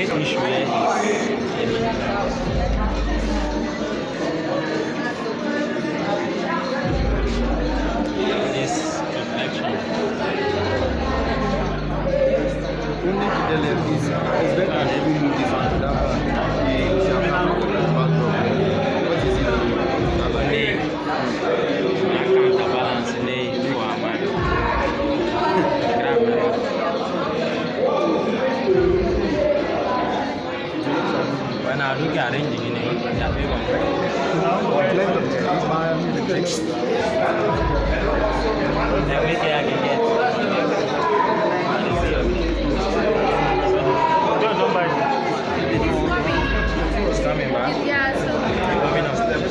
only issue here is reflection. Only to the left is better than every move this one to that part. What is it? I counterbalance lay for a man. When I look at arranging in it, I feel every day I can get. It's coming back. Yeah, so Coming upstairs.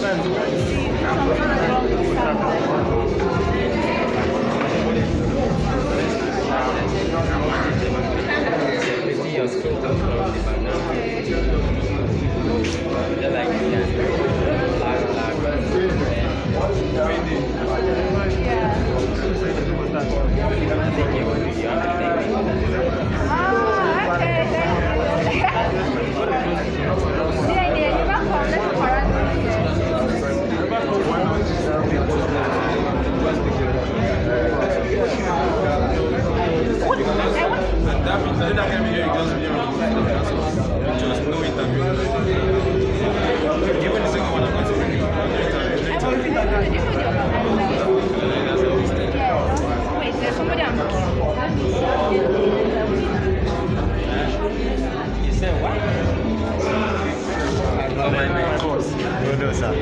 Your skin tone from the banana. Just like I think you have to take it. ah, okay, thank you. Yeah, you got from the That can be here, just no interview. Even the second one, I'm going to bring you. Wait, there's somebody on. You said what? Oh, my course. No, sir.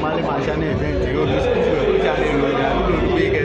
Mali Machane event, you know, this is a big